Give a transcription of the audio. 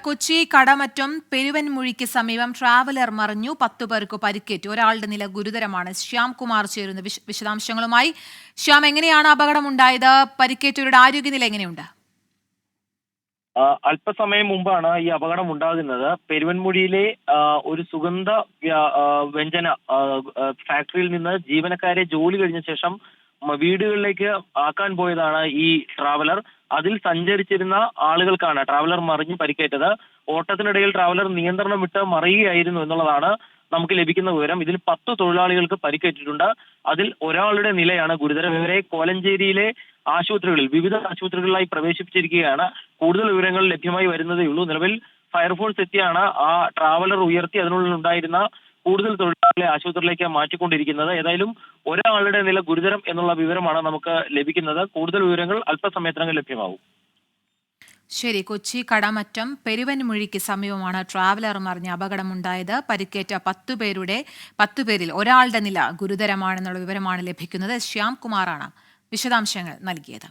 കൊച്ചി കടമറ്റം പെരുവൻമുഴിക്ക് സമീപം ട്രാവലർ മറിഞ്ഞു 10 പേർക്ക് പരിക്കേറ്റു. ഒരാളുടെ നില ഗുരുതരമാണ്. ശ്യാംകുമാർ ചേരുന്നു വിശദാംശങ്ങളുമായി. ശ്യാം, എങ്ങനെയാണ് അപകടമുണ്ടായത്? പരിക്കേറ്റവരുടെ ആരോഗ്യനില എങ്ങനെയുണ്ട്? അല്പസമയം മുമ്പാണ് ഈ അപകടം ഉണ്ടാകുന്നത്. പെരുവൻമുഴിയിലെ ഒരു സുഗന്ധ വ്യഞ്ജന ഫാക്ടറിയിൽ നിന്ന് ജീവനക്കാരെ ജോലി കഴിഞ്ഞ ശേഷം വീടുകളിലേക്ക് ആക്കാൻ പോയതാണ് ഈ ട്രാവലർ. അതിൽ സഞ്ചരിച്ചിരുന്ന ആളുകൾക്കാണ് ട്രാവലർ മറിഞ്ഞ് പരിക്കേറ്റത്. ഓട്ടത്തിനിടയിൽ ട്രാവലർ നിയന്ത്രണം വിട്ട് മറിയുകയായിരുന്നു എന്നുള്ളതാണ് നമുക്ക് ലഭിക്കുന്ന വിവരം. ഇതിൽ 10 തൊഴിലാളികൾക്ക് പരിക്കേറ്റിട്ടുണ്ട്. അതിൽ ഒരാളുടെ നിലയാണ് ഗുരുതരം. ഇവരെ കോലഞ്ചേരിയിലെ ആശുപത്രികളിൽ വിവിധ ആശുപത്രികളിലായി പ്രവേശിപ്പിച്ചിരിക്കുകയാണ്. കൂടുതൽ വിവരങ്ങൾ ലഭ്യമായി വരുന്നതേ ഉള്ളൂ. നിലവിൽ ഫയർഫോഴ്സ് എത്തിയാണ് ആ ട്രാവലർ ഉയർത്തി അതിനുള്ളിൽ ഉണ്ടായിരുന്ന കൂടുതൽ തൊഴിലാളികളെ ആശുപത്രിയിലേക്ക് മാറ്റിക്കൊണ്ടിരിക്കുന്നത്. ഏതായാലും ഒരാളുടെ നില ഗുരുതരം എന്നുള്ള വിവരമാണ് നമുക്ക് ലഭിക്കുന്നത്. കൂടുതൽ വിവരങ്ങൾ അല്പസമയത്തിനകം ലഭ്യമാവും. ശരി, കൊച്ചി കടമറ്റം പെരുവൻമുഴിക്ക് സമീപമാണ് ട്രാവലർ മറിഞ്ഞ അപകടമുണ്ടായത്. പരിക്കേറ്റ 10 പേരിൽ ഒരാളുടെ നില ഗുരുതരമാണെന്നുള്ള വിവരമാണ് ലഭിക്കുന്നത്. ശ്യാംകുമാറാണ് വിശദാംശങ്ങൾ നൽകിയത്.